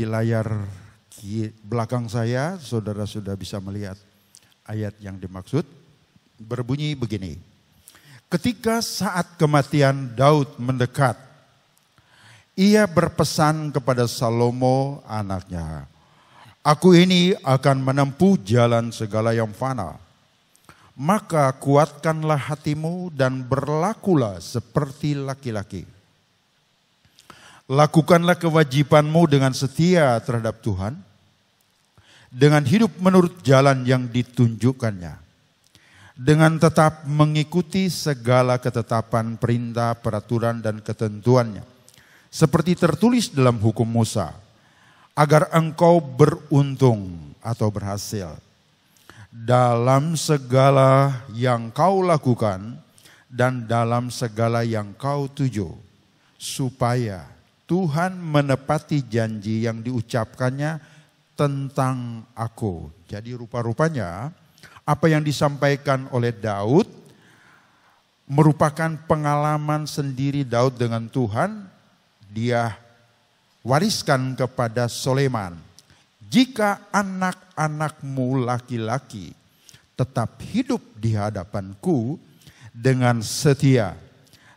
Di layar belakang saya, saudara sudah bisa melihat ayat yang dimaksud. Berbunyi begini. Ketika saat kematian Daud mendekat, ia berpesan kepada Salomo anaknya, "Aku ini akan menempuh jalan segala yang fana. Maka kuatkanlah hatimu dan berlakulah seperti laki-laki. Lakukanlah kewajibanmu dengan setia terhadap Tuhan, dengan hidup menurut jalan yang ditunjukkannya, dengan tetap mengikuti segala ketetapan, perintah, peraturan, dan ketentuannya, seperti tertulis dalam hukum Musa, agar engkau beruntung atau berhasil dalam segala yang kau lakukan dan dalam segala yang kau tuju, supaya Tuhan menepati janji yang diucapkannya tentang aku." Jadi rupa-rupanya apa yang disampaikan oleh Daud merupakan pengalaman sendiri Daud dengan Tuhan. Dia wariskan kepada Soleman. "Jika anak-anakmu laki-laki tetap hidup di hadapanku dengan setia,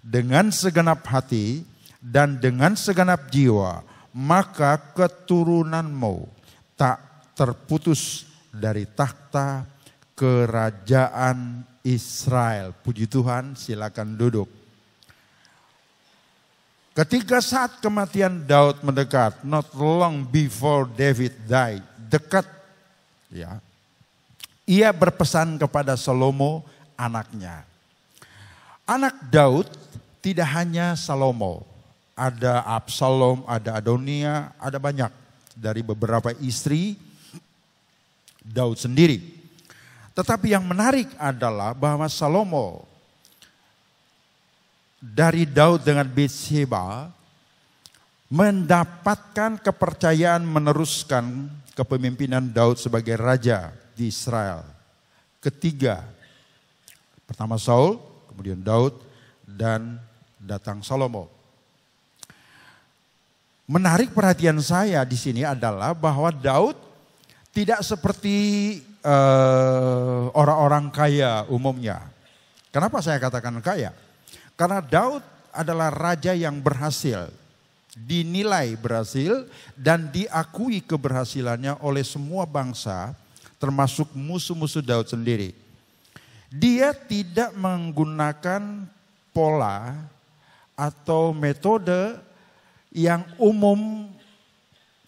dengan segenap hati, dan dengan segenap jiwa, maka keturunanmu tak terputus dari takhta kerajaan Israel." Puji Tuhan, silakan duduk. Ketika saat kematian Daud mendekat, not long before David died, dekat, ya, ia berpesan kepada Salomo anaknya. Anak Daud tidak hanya Salomo, ada Absalom, ada Adonia, ada banyak dari beberapa istri Daud sendiri. Tetapi yang menarik adalah bahwa Salomo dari Daud dengan Bathsheba mendapatkan kepercayaan meneruskan kepemimpinan Daud sebagai raja di Israel. Ketiga, pertama Saul, kemudian Daud, dan datang Salomo. Menarik perhatian saya di sini adalah bahwa Daud tidak seperti orang-orang kaya umumnya. Kenapa saya katakan kaya? Karena Daud adalah raja yang berhasil, dinilai berhasil dan diakui keberhasilannya oleh semua bangsa, termasuk musuh-musuh Daud sendiri. Dia tidak menggunakan pola atau metode yang umum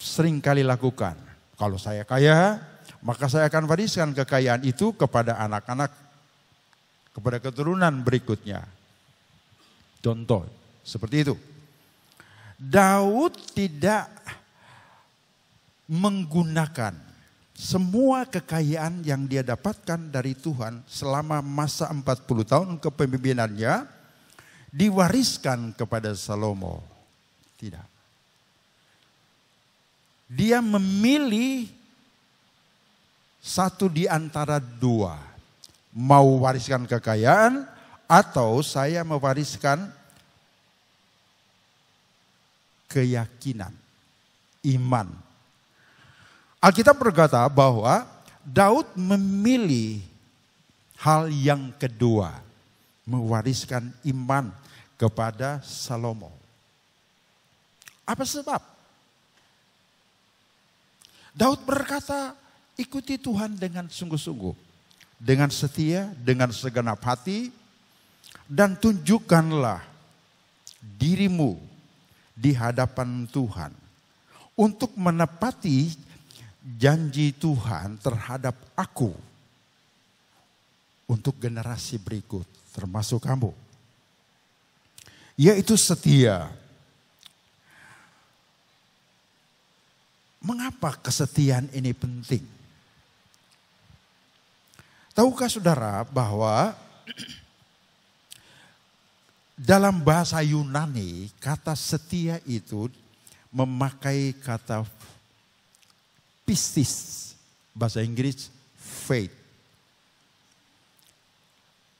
seringkali lakukan. Kalau saya kaya, maka saya akan wariskan kekayaan itu kepada anak-anak, kepada keturunan berikutnya. Contoh seperti itu. Daud tidak menggunakan semua kekayaan yang dia dapatkan dari Tuhan selama masa 40 tahun kepemimpinannya diwariskan kepada Salomo. Tidak. Dia memilih satu di antara dua. Mau wariskan kekayaan atau saya mewariskan keyakinan, iman. Alkitab berkata bahwa Daud memilih hal yang kedua, mewariskan iman kepada Salomo. Apa sebab? Daud berkata, ikuti Tuhan dengan sungguh-sungguh, dengan setia, dengan segenap hati, dan tunjukkanlah dirimu di hadapan Tuhan untuk menepati janji Tuhan terhadap aku untuk generasi berikut, termasuk kamu, yaitu setia. Mengapa kesetiaan ini penting? Tahukah saudara bahwa dalam bahasa Yunani kata setia itu memakai kata pistis, bahasa Inggris faith.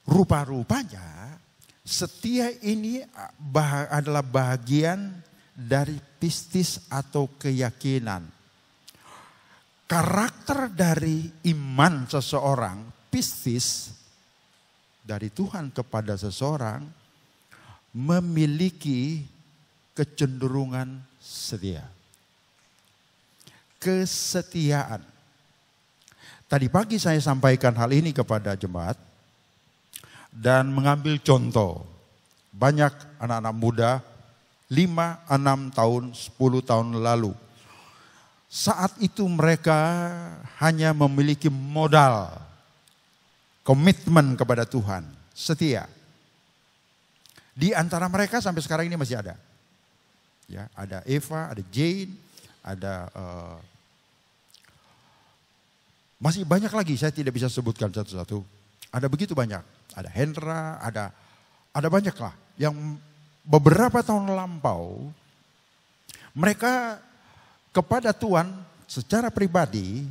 Rupa-rupanya setia ini adalah bagian dari pistis atau keyakinan. Karakter dari iman seseorang, pistis, dari Tuhan kepada seseorang, memiliki kecenderungan setia. Kesetiaan. Tadi pagi saya sampaikan hal ini kepada jemaat dan mengambil contoh. Banyak anak-anak muda 5, 6 tahun, 10 tahun lalu. Saat itu mereka hanya memiliki modal komitmen kepada Tuhan, setia. Di antara mereka sampai sekarang ini masih ada. Ya, ada Eva, ada Jane, ada masih banyak lagi, saya tidak bisa sebutkan satu-satu. Ada begitu banyak. Ada Hendra, ada banyak lah. Yang beberapa tahun lampau, mereka kepada Tuhan secara pribadi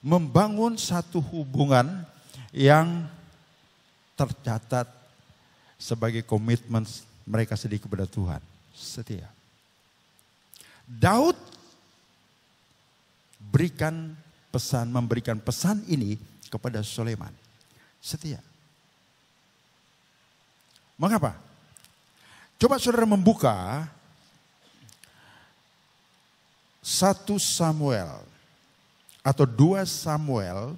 membangun satu hubungan yang tercatat sebagai komitmen mereka sendiri kepada Tuhan. Setia. Daud memberikan pesan ini kepada Sulaiman. Setia. Mengapa? Coba saudara membuka 1 Samuel atau 2 Samuel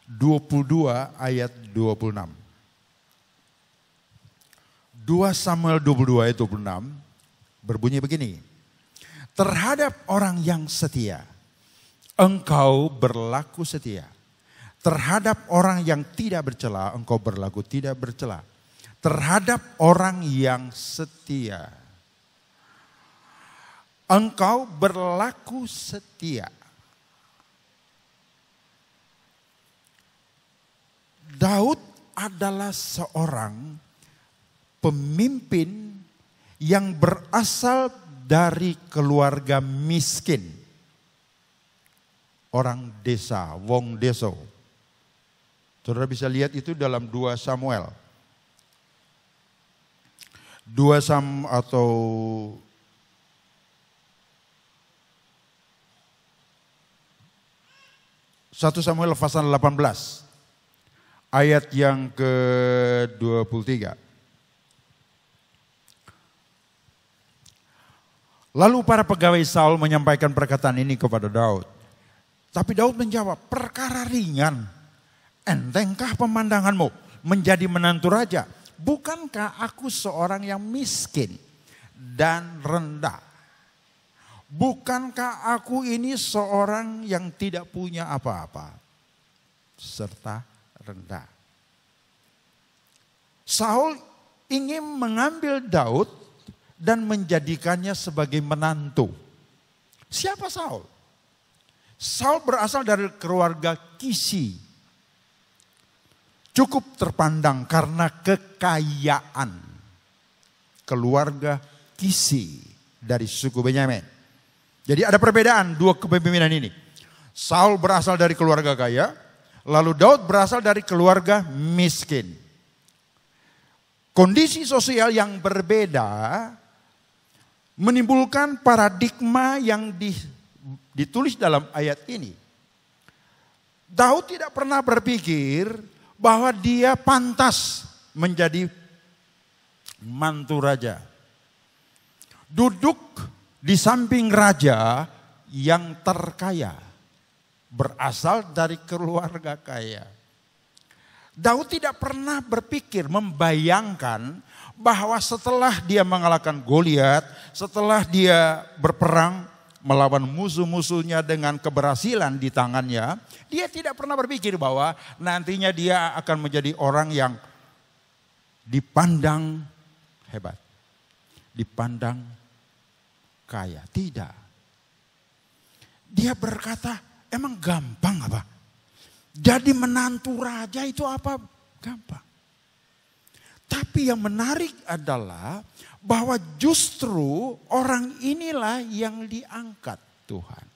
22 ayat 26. 2 Samuel 22 ayat 26 berbunyi begini. Terhadap orang yang setia, engkau berlaku setia. Terhadap orang yang tidak bercela, engkau berlaku tidak bercela. Terhadap orang yang setia, engkau berlaku setia. Daud adalah seorang pemimpin yang berasal dari keluarga miskin. Orang desa, wong deso. Saudara bisa lihat itu dalam 2 Samuel. 2 Samuel pasal 18 ayat yang ke-23. Lalu para pegawai Saul menyampaikan perkataan ini kepada Daud. Tapi Daud menjawab, perkara ringan, entengkah pemandanganmu menjadi menantu raja? Bukankah aku seorang yang miskin dan rendah? Bukankah aku ini seorang yang tidak punya apa-apa serta rendah? Saul ingin mengambil Daud dan menjadikannya sebagai menantu. Siapa Saul? Saul berasal dari keluarga Kisi. Cukup terpandang karena kekayaan keluarga Kisi dari suku Benyamin. Jadi ada perbedaan dua kepemimpinan ini. Saul berasal dari keluarga kaya, lalu Daud berasal dari keluarga miskin. Kondisi sosial yang berbeda menimbulkan paradigma yang ditulis dalam ayat ini. Daud tidak pernah berpikir bahwa dia pantas menjadi mantu raja. Duduk di samping raja yang terkaya, berasal dari keluarga kaya. Daud tidak pernah berpikir, membayangkan bahwa setelah dia mengalahkan Goliat, setelah dia berperang melawan musuh-musuhnya dengan keberhasilan di tangannya, dia tidak pernah berpikir bahwa nantinya dia akan menjadi orang yang dipandang hebat, dipandang kaya. Tidak. Dia berkata, emang gampang apa? Jadi menantu raja itu apa? Gampang. Tapi yang menarik adalah bahwa justru orang inilah yang diangkat Tuhan.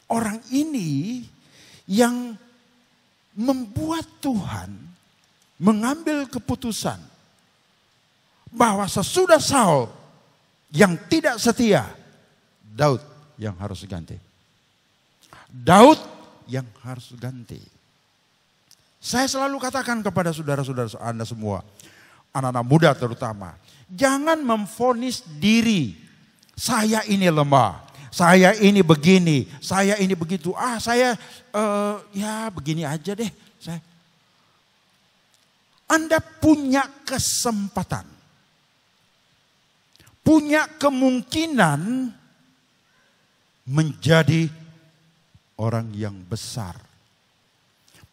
Orang ini yang membuat Tuhan mengambil keputusan bahwa sesudah Saul yang tidak setia, Daud yang harus ganti. Daud yang harus ganti. Saya selalu katakan kepada saudara-saudara Anda semua, anak-anak muda terutama, jangan memvonis diri, saya ini lemah, saya ini begini, saya ini begitu. Saya ya begini aja deh. Anda punya kesempatan, punya kemungkinan menjadi orang yang besar,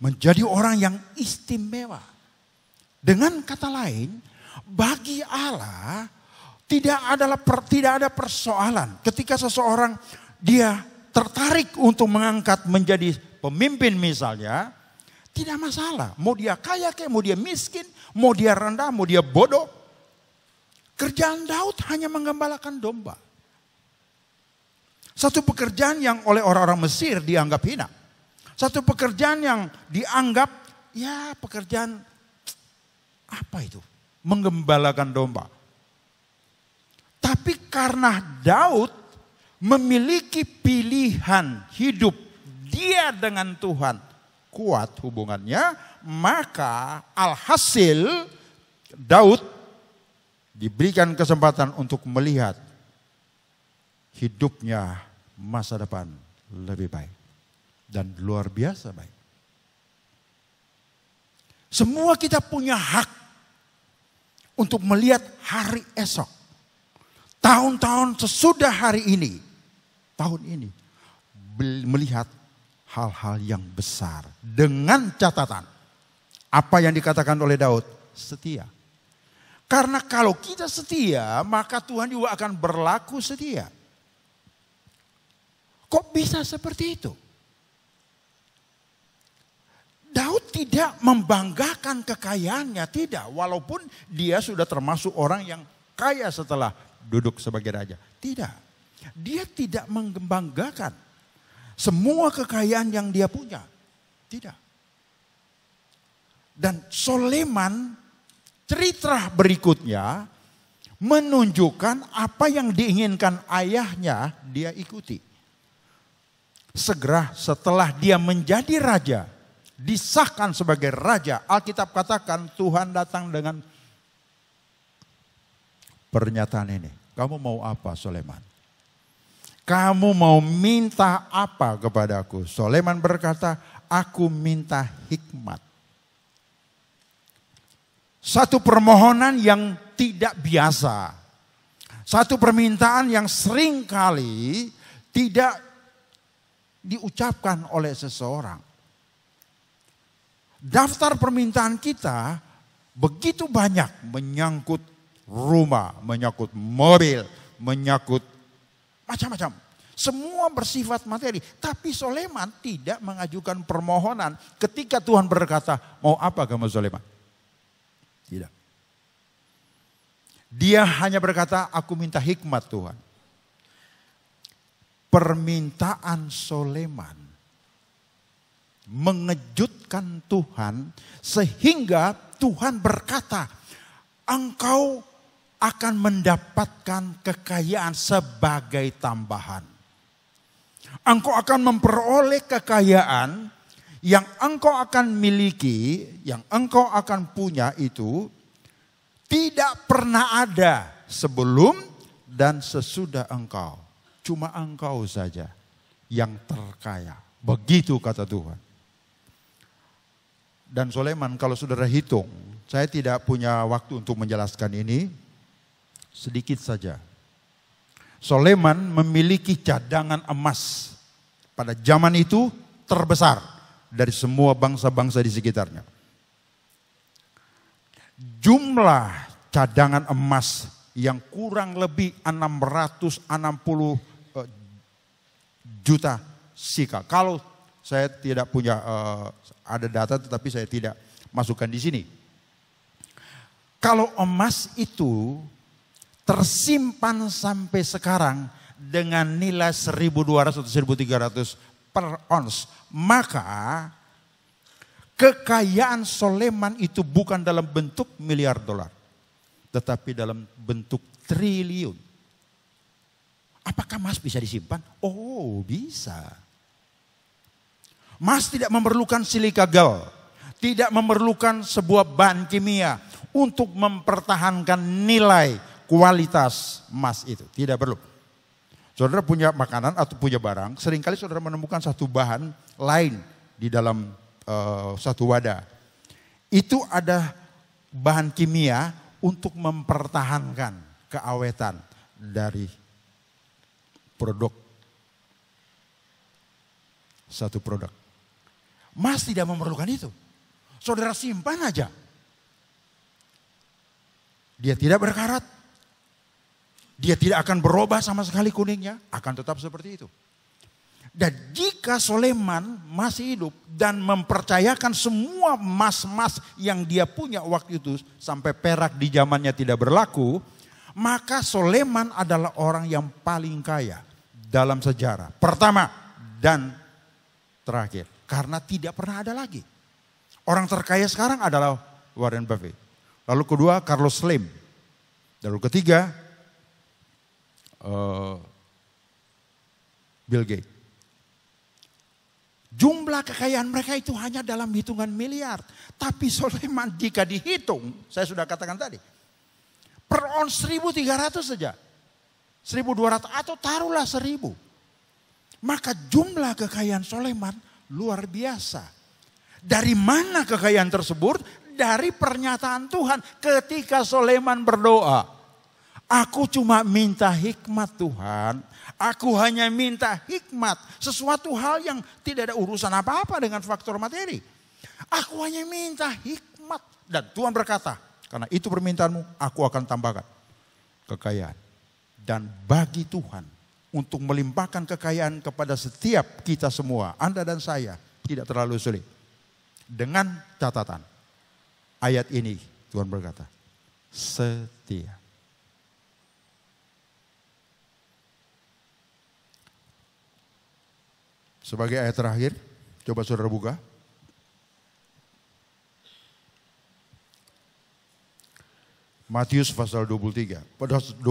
menjadi orang yang istimewa. Dengan kata lain, bagi Allah tidak ada persoalan ketika seseorang dia tertarik untuk mengangkat menjadi pemimpin misalnya, tidak masalah. Mau dia kaya kayak, mau dia miskin, mau dia rendah, mau dia bodoh. Kerjaan Daud hanya menggembalakan domba. Satu pekerjaan yang oleh orang-orang Mesir dianggap hina. Satu pekerjaan yang dianggap ya pekerjaan apa itu? Menggembalakan domba. Tapi karena Daud memiliki pilihan hidup dia dengan Tuhan, kuat hubungannya, maka alhasil Daud diberikan kesempatan untuk melihat hidupnya masa depan lebih baik dan luar biasa baik. Semua kita punya hak untuk melihat hari esok. Tahun-tahun sesudah hari ini, tahun ini melihat hal-hal yang besar dengan catatan apa yang dikatakan oleh Daud, setia. Karena kalau kita setia, maka Tuhan juga akan berlaku setia. Kok bisa seperti itu? Daud tidak membanggakan kekayaannya, tidak. Walaupun dia sudah termasuk orang yang kaya setelah duduk sebagai raja. Tidak. Dia tidak membanggakan semua kekayaan yang dia punya. Tidak. Dan Soleman, cerita berikutnya menunjukkan apa yang diinginkan ayahnya dia ikuti. Segera setelah dia menjadi raja, disahkan sebagai raja, Alkitab katakan Tuhan datang dengan pernyataan ini. Kamu mau apa, Soleman? Kamu mau minta apa kepadaku? Soleman berkata, aku minta hikmat. Satu permohonan yang tidak biasa. Satu permintaan yang sering kali tidak diucapkan oleh seseorang. Daftar permintaan kita begitu banyak, menyangkut rumah, menyangkut mobil, menyangkut macam-macam. Semua bersifat materi. Tapi Soleman tidak mengajukan permohonan ketika Tuhan berkata, mau apa kamu Soleman? Tidak. Dia hanya berkata, aku minta hikmat Tuhan. Permintaan Soleman mengejutkan Tuhan sehingga Tuhan berkata, engkau akan mendapatkan kekayaan sebagai tambahan. Engkau akan memperoleh kekayaan yang engkau akan miliki, yang engkau akan punya itu tidak pernah ada sebelum dan sesudah engkau. Cuma engkau saja yang terkaya. Begitu kata Tuhan. Dan Soleman kalau saudara hitung, saya tidak punya waktu untuk menjelaskan ini, sedikit saja. Soleman memiliki cadangan emas pada zaman itu terbesar dari semua bangsa-bangsa di sekitarnya. Jumlah cadangan emas yang kurang lebih 660 juta sikal. Kalau saya tidak punya ada data tetapi saya tidak masukkan di sini. Kalau emas itu tersimpan sampai sekarang dengan nilai 1.200 atau 1.300 per ons, maka kekayaan Soleman itu bukan dalam bentuk miliar dolar, tetapi dalam bentuk triliun. Apakah emas bisa disimpan? Oh, bisa. Emas tidak memerlukan silika gel, tidak memerlukan sebuah bahan kimia untuk mempertahankan nilai kualitas emas itu. Tidak perlu. Saudara punya makanan atau punya barang, seringkali saudara menemukan satu bahan lain di dalam satu wadah. Itu ada bahan kimia untuk mempertahankan keawetan dari produk. Satu produk. Emas tidak memerlukan itu. Saudara simpan aja. Dia tidak berkarat. Dia tidak akan berubah sama sekali kuningnya. Akan tetap seperti itu. Dan jika Soleman masih hidup dan mempercayakan semua emas-emas yang dia punya waktu itu sampai perak di zamannya tidak berlaku, maka Soleman adalah orang yang paling kaya dalam sejarah. Pertama dan terakhir. Karena tidak pernah ada lagi. Orang terkaya sekarang adalah Warren Buffett. Lalu kedua Carlos Slim. Lalu ketiga Bill Gates. Jumlah kekayaan mereka itu hanya dalam hitungan miliar. Tapi Soleman jika dihitung, saya sudah katakan tadi, per ons 1.300 saja. 1.200 atau taruhlah 1.000. Maka jumlah kekayaan Soleman luar biasa. Dari mana kekayaan tersebut? Dari pernyataan Tuhan ketika Soleman berdoa. Aku cuma minta hikmat Tuhan. Aku hanya minta hikmat. Sesuatu hal yang tidak ada urusan apa-apa dengan faktor materi. Aku hanya minta hikmat. Dan Tuhan berkata, karena itu permintaanmu, aku akan tambahkan kekayaan. Dan bagi Tuhan untuk melimpahkan kekayaan kepada setiap kita semua, Anda dan saya, tidak terlalu sulit. Dengan catatan, ayat ini Tuhan berkata, setia. Sebagai ayat terakhir, coba saudara buka. Matius pasal 23. Pada 25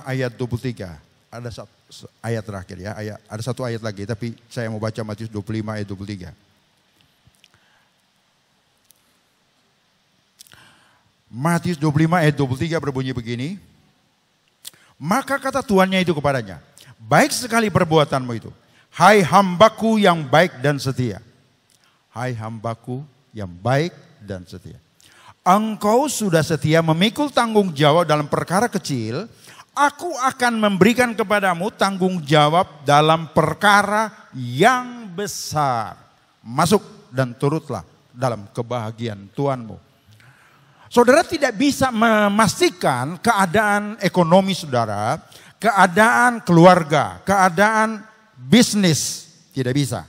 ayat 23. Ada ayat terakhir ya. Ada satu ayat lagi, tapi saya mau baca Matius 25 ayat 23. Matius 25 ayat 23 berbunyi begini. Maka kata tuannya itu kepadanya, baik sekali perbuatanmu itu. Hai hambaku yang baik dan setia. Hai hambaku yang baik dan setia. Engkau sudah setia memikul tanggung jawab dalam perkara kecil. Aku akan memberikan kepadamu tanggung jawab dalam perkara yang besar. Masuk dan turutlah dalam kebahagiaan Tuhanmu. Saudara tidak bisa memastikan keadaan ekonomi saudara, keadaan keluarga, keadaan bisnis, tidak bisa.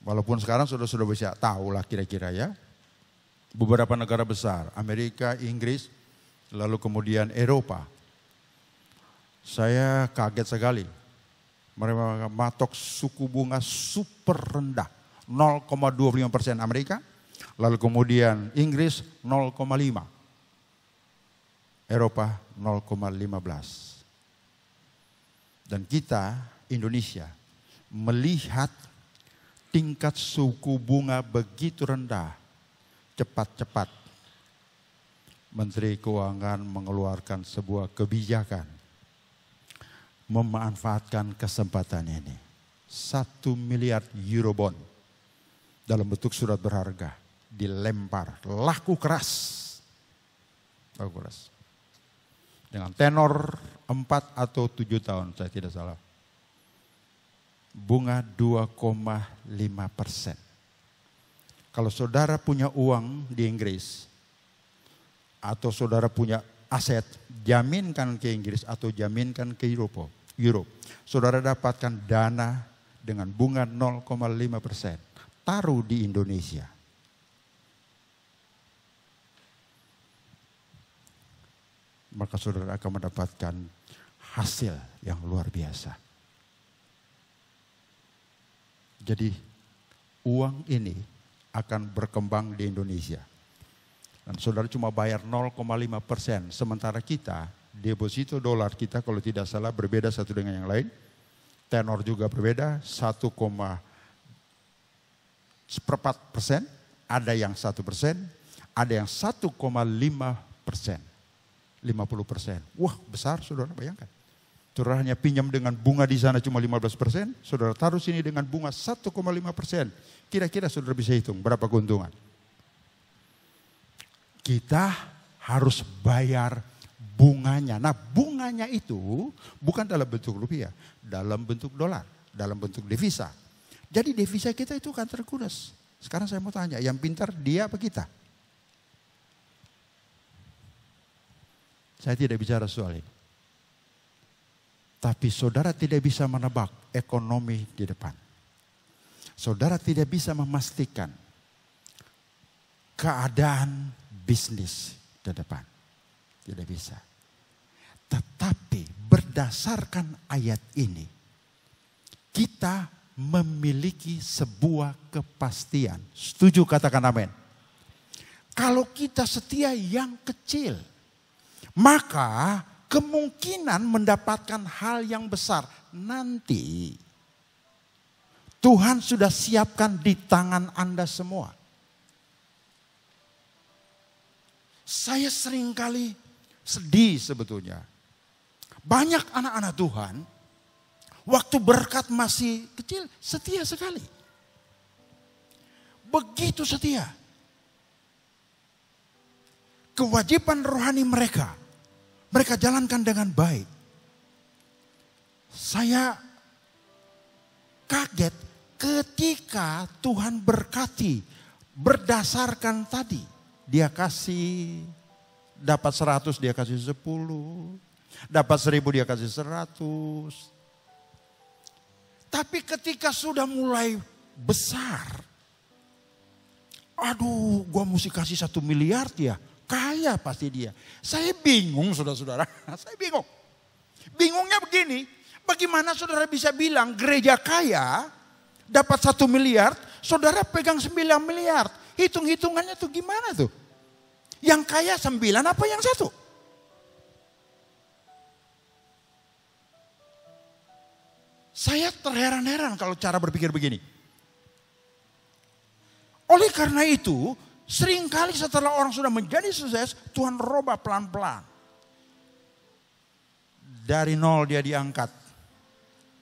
Walaupun sekarang sudah bisa tahu lah kira-kira ya. Beberapa negara besar, Amerika, Inggris, lalu kemudian Eropa. Saya kaget sekali. Mereka matok suku bunga super rendah. 0,25% Amerika, lalu kemudian Inggris 0,5. Eropa 0,15. Dan kita, Indonesia, melihat tingkat suku bunga begitu rendah, cepat-cepat Menteri Keuangan mengeluarkan sebuah kebijakan, memanfaatkan kesempatan ini. 1 miliar Eurobond dalam bentuk surat berharga, dilempar, laku keras. Laku keras. Dengan tenor 4 atau 7 tahun, saya tidak salah. Bunga 2,5%. Kalau saudara punya uang di Inggris, atau saudara punya aset, jaminkan ke Inggris atau jaminkan ke Eropa. Saudara dapatkan dana dengan bunga 0,5%. Taruh di Indonesia. Maka saudara akan mendapatkan hasil yang luar biasa. Jadi uang ini akan berkembang di Indonesia. Dan saudara cuma bayar 0,5%. Sementara kita Deposito dolar kita kalau tidak salah berbeda satu dengan yang lain. Tenor juga berbeda, 1,4%, ada yang 1%, ada yang 1,5%, 50%. Wah besar saudara, bayangkan. Saudara hanya pinjam dengan bunga di sana cuma 15%, saudara taruh sini dengan bunga 1,5%. Kira-kira saudara bisa hitung berapa keuntungan. Kita harus bayar bunganya. Nah bunganya itu bukan dalam bentuk rupiah, dalam bentuk dolar, dalam bentuk devisa. Jadi devisa kita itu akan terkuras. Sekarang saya mau tanya, yang pintar dia apa kita? Saya tidak bicara soal ini. Tapi saudara tidak bisa menebak ekonomi di depan. Saudara tidak bisa memastikan keadaan bisnis di depan. Tidak bisa. Tetapi berdasarkan ayat ini, kita memiliki sebuah kepastian. Setuju katakan amin. Kalau kita setia yang kecil, maka kemungkinan mendapatkan hal yang besar nanti Tuhan sudah siapkan di tangan Anda semua. Saya seringkali sedih sebetulnya. Banyak anak-anak Tuhan, waktu berkat masih kecil, setia sekali. Begitu setia. Kewajiban rohani mereka jalankan dengan baik. Saya kaget ketika Tuhan berkati berdasarkan tadi. Dia kasih, dapat 100 dia kasih 10, dapat 1000 dia kasih 100. Tapi ketika sudah mulai besar, aduh gua mesti kasih 1 miliar ya, kaya pasti dia. Saya bingung saudara-saudara, saya bingung. Bingungnya begini, bagaimana saudara bisa bilang gereja kaya dapat 1 miliar, saudara pegang 9 miliar. Hitung-hitungannya tuh gimana tuh? Yang kaya 9 apa yang 1? Saya terheran-heran kalau cara berpikir begini. Oleh karena itu, seringkali setelah orang sudah menjadi sukses, Tuhan robah pelan-pelan. Dari 0 dia diangkat.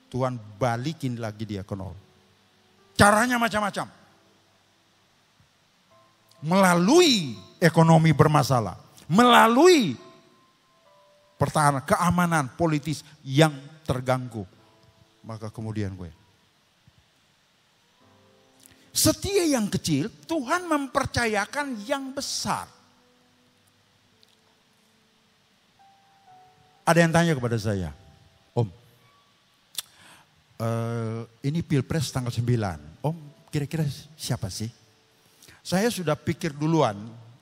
Tuhan balikin lagi dia ke 0. Caranya macam-macam. Melalui ekonomi bermasalah. Melalui pertahanan, keamanan politis yang terganggu. Maka kemudian setia yang kecil, Tuhan mempercayakan yang besar. Ada yang tanya kepada saya, Om, ini Pilpres tanggal 9, Om kira-kira siapa sih? Saya sudah pikir duluan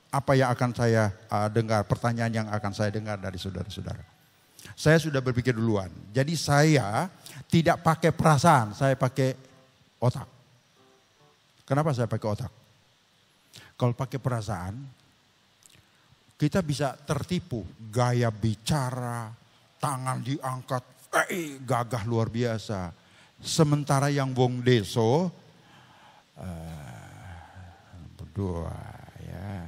apa yang akan saya dengar, pertanyaan yang akan saya dengar dari saudara-saudara. Saya sudah berpikir duluan. Jadi saya tidak pakai perasaan, saya pakai otak. Kenapa saya pakai otak? Kalau pakai perasaan, kita bisa tertipu. Gaya bicara, tangan diangkat, gagah luar biasa. Sementara yang wong deso, berdua ya,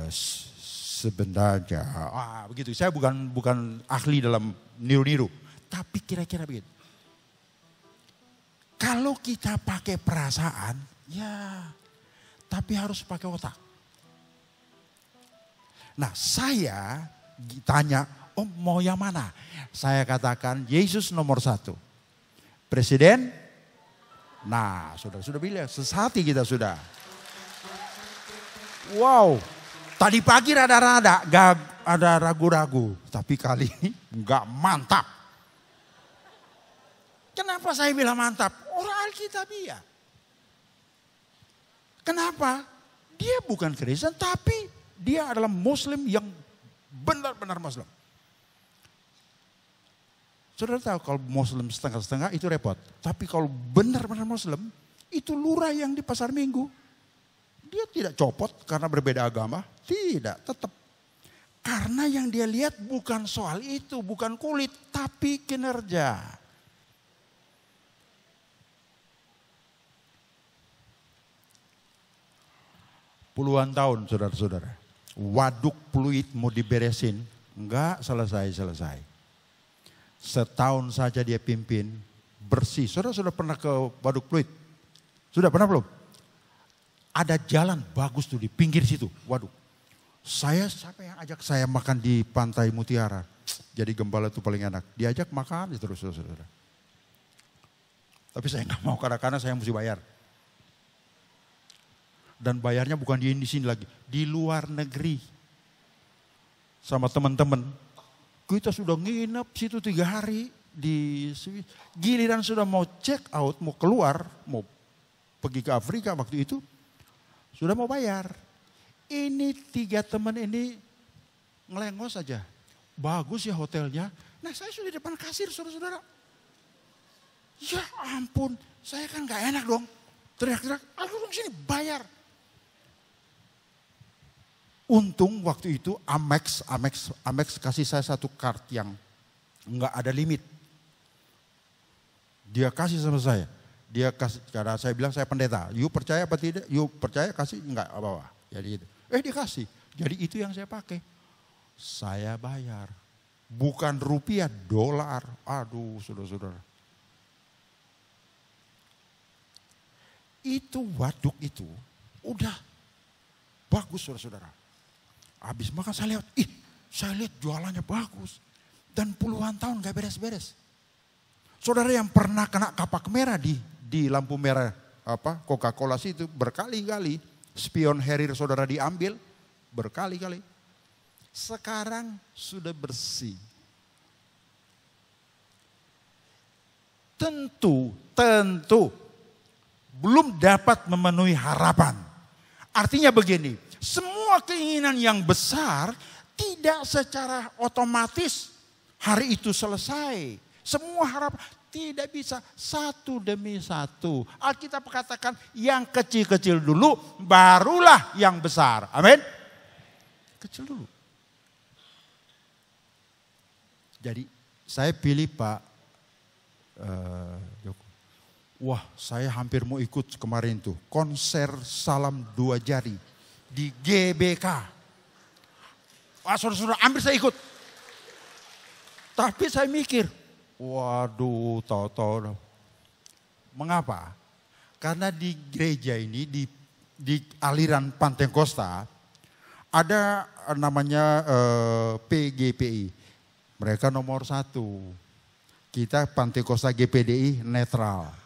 sebenarnya, begitu. Saya bukan ahli dalam niru-niru, tapi kira-kira begitu. Kalau kita pakai perasaan, ya, tapi harus pakai otak. Nah, saya ditanya, Om mau yang mana? Saya katakan Yesus nomor 1. Presiden? Nah, sudah bilang, sesati kita sudah. Wow, tadi pagi rada-rada, gak ada ragu-ragu. Tapi kali ini gak mantap. Kenapa saya bilang mantap? Orang Alkitabiah. Kenapa? Dia bukan Kristen, tapi dia adalah Muslim yang benar-benar Muslim. Saudara tahu kalau Muslim setengah-setengah itu repot. Tapi kalau benar-benar Muslim, itu lurah yang di pasar Minggu. Dia tidak copot karena berbeda agama. Tidak, tetap. Karena yang dia lihat bukan soal itu, bukan kulit, tapi kinerja. Puluhan tahun saudara-saudara. Waduk Pluit mau diberesin, enggak selesai-selesai. Setahun saja dia pimpin, bersih. Saudara sudah pernah ke Waduk Pluit? Sudah pernah belum? Ada jalan bagus tuh di pinggir situ, waduk. Siapa yang ajak saya makan di Pantai Mutiara? Jadi gembala itu paling enak. Diajak makan terus saudara. Tapi saya nggak mau karena saya mesti bayar. Dan bayarnya bukan di sini lagi, di luar negeri. Sama teman-teman, kita sudah nginep situ 3 hari di giliran sudah mau check out, mau keluar, mau pergi ke Afrika waktu itu, sudah mau bayar. Ini 3 teman ini ngelengos saja. Bagus ya hotelnya. Nah saya sudah di depan kasir saudara-saudara. Ya ampun, saya kan gak enak dong. Teriak-teriak, aduh dong sini bayar. Untung waktu itu Amex kasih saya satu kartu yang nggak ada limit. Dia kasih sama saya. Dia kasih, karena saya bilang saya pendeta. You percaya apa tidak? You percaya kasih enggak apa-apa. Jadi itu. Dia kasih. Jadi itu yang saya pakai. Saya bayar. Bukan rupiah, dolar. Aduh saudara-saudara. Itu waduk itu udah bagus saudara-saudara. Habis makan saya lihat jualannya bagus. Dan puluhan tahun gak beres-beres. Saudara yang pernah kena kapak merah di lampu merah Coca-Cola itu berkali-kali. Spion Harrier saudara diambil berkali-kali. Sekarang sudah bersih. Tentu belum dapat memenuhi harapan. Artinya begini, semua keinginan yang besar tidak secara otomatis hari itu selesai. Semua harapan tidak bisa satu demi satu. Alkitab katakan yang kecil-kecil dulu barulah yang besar. Amin. Kecil dulu. Jadi saya pilih Pak Joko. Wah saya hampir mau ikut kemarin tuh konser Salam 2 Jari di GBK. Wah saudara-saudara ambil saya ikut. Tapi saya mikir, waduh tahu-tahu. Mengapa? Karena di gereja ini di aliran Pantekosta ada namanya PGPI. Mereka nomor 1. Kita Pantekosta GPDI netral.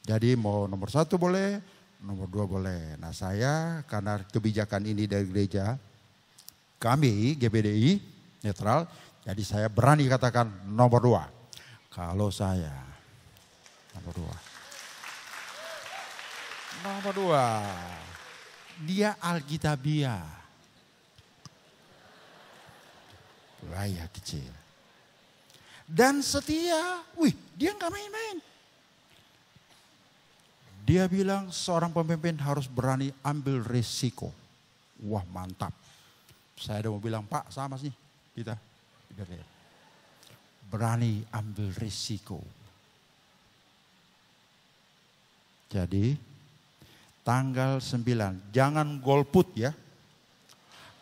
Jadi mau nomor 1 boleh, nomor 2 boleh. Nah saya karena kebijakan ini dari gereja, kami GPDI netral, jadi saya berani katakan nomor 2. Kalau saya nomor 2. Nomor 2, dia Alkitabiah. Raya kecil. Dan setia, dia gak main-main. Dia bilang seorang pemimpin harus berani ambil resiko. Wah mantap. Saya udah mau bilang Pak sama sih kita. Berani ambil resiko. Jadi tanggal 9 jangan golput ya.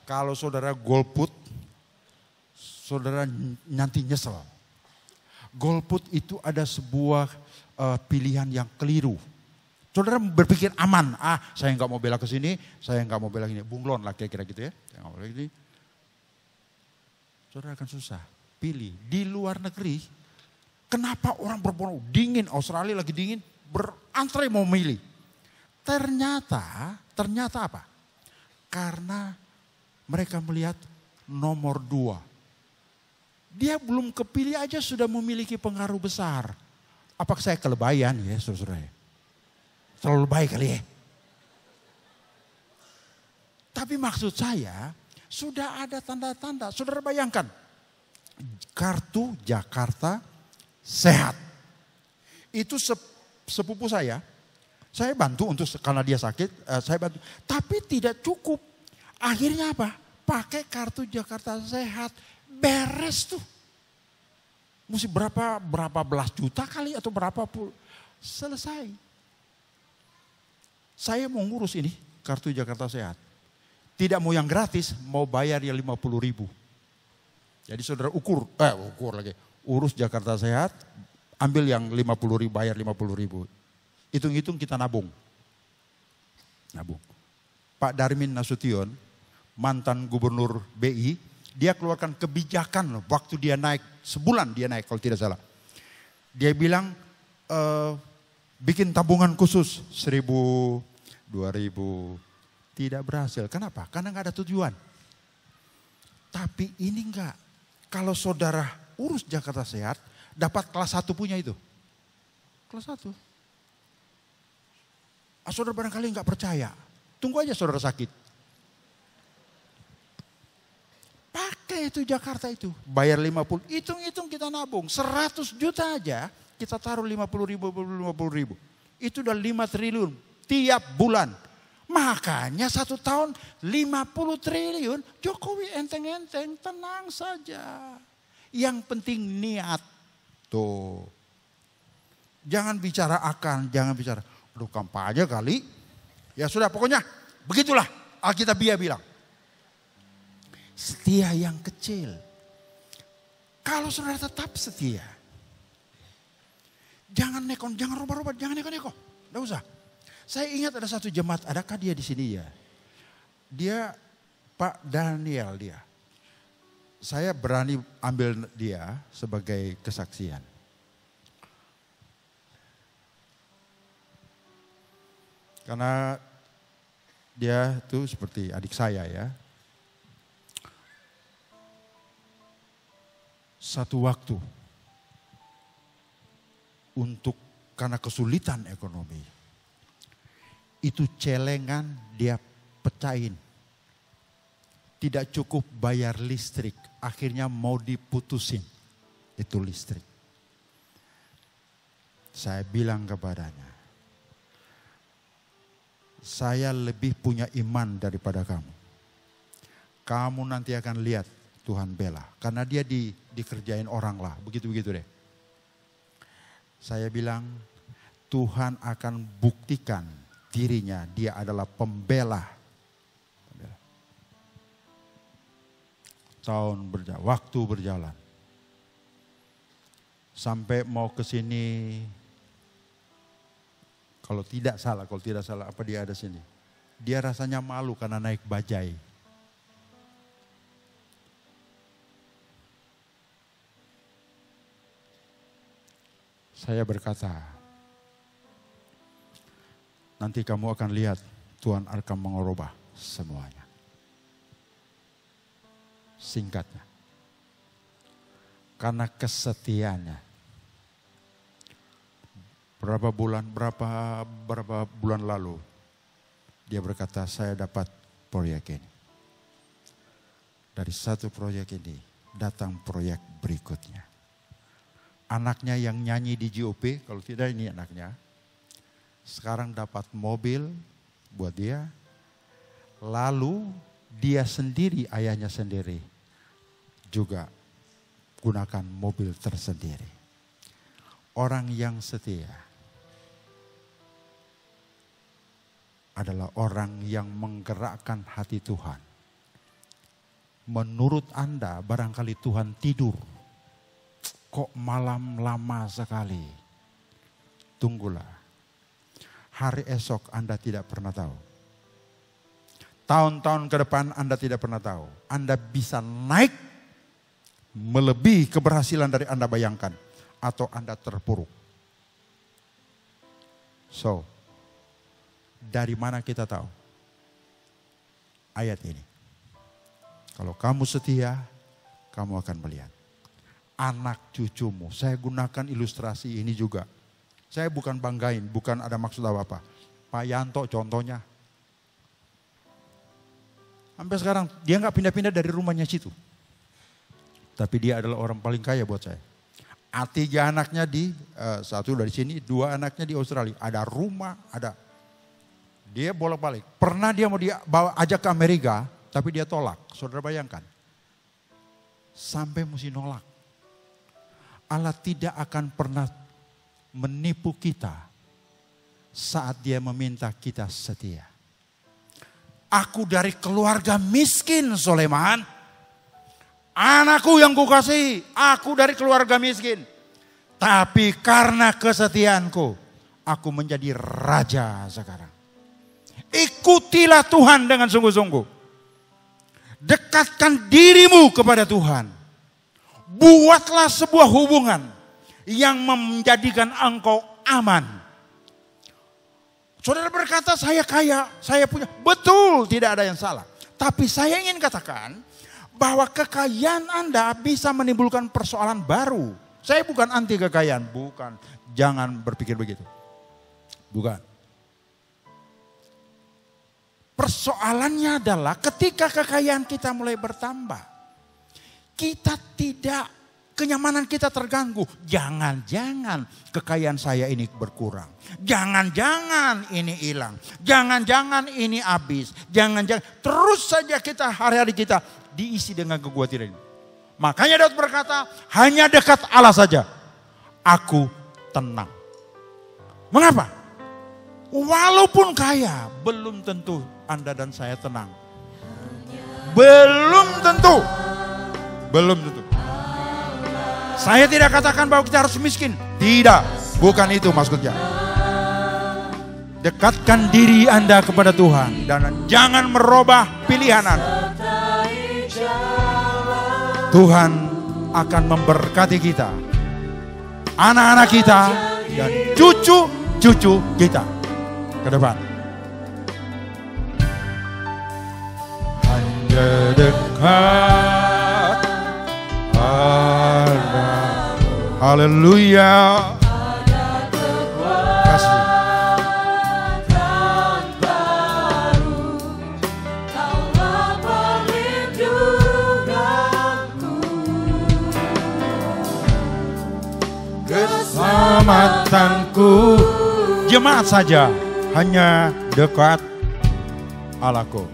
Kalau saudara golput saudara nanti nyesel. Golput itu ada sebuah pilihan yang keliru. Saudara berpikir aman, saya nggak mau bela ke sini, saya nggak mau bela gini, bunglon lah kira-kira gitu ya. Saya nggak mau bela gini. Saudara akan susah. Pilih di luar negeri. Kenapa orang berbondong dingin, Australia lagi dingin, berantre mau milih. Ternyata apa? Karena mereka melihat nomor 2. Dia belum kepilih aja sudah memiliki pengaruh besar. Apakah saya kelebayan ya saudara? Terlalu baik kali ya. Tapi maksud saya sudah ada tanda-tanda. Saudara bayangkan. Kartu Jakarta Sehat. Itu sepupu saya. Saya bantu karena dia sakit. Saya bantu. Tapi tidak cukup. Akhirnya apa? pakai kartu Jakarta Sehat, beres tuh. Mesti berapa belas juta kali atau berapa puluh, selesai. Saya mau ngurus ini kartu Jakarta Sehat. Tidak mau yang gratis, mau bayar ya 50.000. Jadi saudara urus Jakarta Sehat, ambil yang 50.000, bayar 50.000. Hitung-hitung kita nabung. Pak Darmin Nasution, mantan gubernur BI, dia keluarkan kebijakan loh, waktu dia naik, sebulan dia naik kalau tidak salah. Dia bilang bikin tabungan khusus 1.000, 2.000. Tidak berhasil. Kenapa? Karena nggak ada tujuan. Tapi ini enggak. Kalau saudara urus Jakarta Sehat, dapat kelas 1 punya itu. Kelas 1. Saudara barangkali nggak percaya. Tunggu aja saudara sakit. Pakai itu Jakarta itu. Bayar 50. Hitung-hitung kita nabung. 100 juta aja. Kita taruh 50.000. Itu udah 5 triliun. Tiap bulan. Makanya 1 tahun 50 triliun. Jokowi enteng-enteng. Tenang saja. Yang penting niat. Tuh. Jangan bicara akan. Jangan bicara. Aduh kampanye kali. Ya sudah pokoknya begitulah Alkitab bilang. Setia yang kecil. Kalau saudara tetap setia. Jangan nekon, jangan rubah-rubah, jangan neko-neko. Tidak usah. Saya ingat ada satu jemaat, adakah dia di sini ya? Dia Pak Daniel dia. Saya berani ambil dia sebagai kesaksian. Karena dia tuh seperti adik saya ya. Satu waktu karena kesulitan ekonomi. Itu celengan dia pecahin. Tidak cukup bayar listrik. Akhirnya mau diputusin itu listrik. Saya bilang kepadanya. Saya lebih punya iman daripada kamu. Kamu nanti akan lihat Tuhan bela. Karena dia dikerjain orang lah. Begitu-begitu deh. Saya bilang Tuhan akan buktikan dirinya. Dia adalah pembela. Waktu berjalan. Sampai mau ke sini. Kalau tidak salah apa dia ada sini. Dia rasanya malu karena naik bajai. Saya berkata, nanti kamu akan lihat Tuhan akan mengubah semuanya. Singkatnya. Karena kesetiaannya. Berapa bulan lalu dia berkata saya dapat proyek ini. Dari satu proyek ini datang proyek berikutnya. Anaknya yang nyanyi di GOP, kalau tidak ini anaknya. Sekarang dapat mobil buat dia. Lalu dia sendiri, ayahnya sendiri juga gunakan mobil tersendiri. Orang yang setia adalah orang yang menggerakkan hati Tuhan. Menurut Anda barangkali Tuhan tidur. Kok malam lama sekali? Tunggulah. Hari esok Anda tidak pernah tahu. Tahun-tahun ke depan Anda tidak pernah tahu. Anda bisa naik melebihi keberhasilan dari Anda bayangkan. Atau Anda terpuruk. So, dari mana kita tahu? Ayat ini. Kalau kamu setia, kamu akan melihat. Anak cucumu. Saya gunakan ilustrasi ini juga. Saya bukan banggain, bukan ada maksud apa-apa. Pak Yanto contohnya. Sampai sekarang dia nggak pindah-pindah dari rumahnya situ. Tapi dia adalah orang paling kaya buat saya. 3 anaknya satu dari sini, 2 anaknya di Australia. Ada rumah, ada. Dia bolak-balik. Pernah dia mau ajak ke Amerika, tapi dia tolak. Saudara bayangkan, sampai mesti nolak. Allah tidak akan pernah menipu kita saat dia meminta kita setia. Aku dari keluarga miskin, Soleman. Anakku yang kukasihi, aku dari keluarga miskin. Tapi karena kesetiaanku, aku menjadi raja sekarang. Ikutilah Tuhan dengan sungguh-sungguh. Dekatkan dirimu kepada Tuhan. Buatlah sebuah hubungan yang menjadikan engkau aman. Saudara berkata, saya kaya, saya punya. Betul, tidak ada yang salah. Tapi saya ingin katakan bahwa kekayaan Anda bisa menimbulkan persoalan baru. Saya bukan anti kekayaan, bukan. Jangan berpikir begitu. Bukan. Persoalannya adalah ketika kekayaan kita mulai bertambah, kita tidak, kenyamanan kita terganggu. Jangan-jangan kekayaan saya ini berkurang. Jangan-jangan ini hilang. Jangan-jangan ini habis. Jangan-jangan. Terus saja kita, hari-hari kita diisi dengan kekhawatiran. Makanya Daud berkata, hanya dekat Allah saja aku tenang. Mengapa? Walaupun kaya, belum tentu Anda dan saya tenang. Belum tentu. Belum tentu. Saya tidak katakan bahwa kita harus miskin. Tidak, bukan itu maksudnya. Dekatkan diri Anda kepada Tuhan dan jangan merubah pilihan Anda. Tuhan akan memberkati kita, anak-anak kita, dan cucu-cucu kita ke depan. Hanya dekat Allah. Haleluya. Kasih. Keselamatanku. Jemaat saja, hanya dekat Allahku.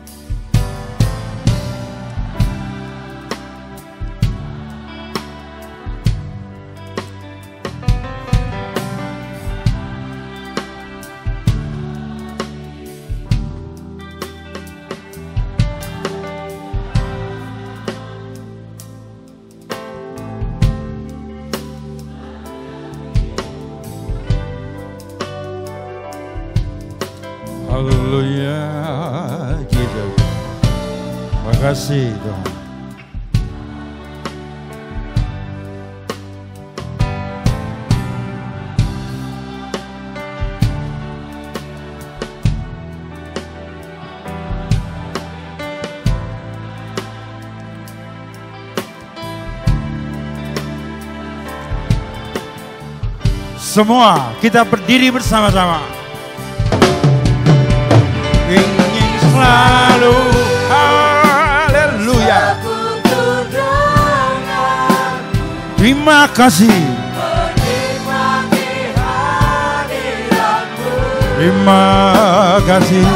Haleluya, Jesus. Makasih Tuhan. Semua kita berdiri bersama-sama. Ingin selalu, haleluya. Terima kasih. Terima kasih.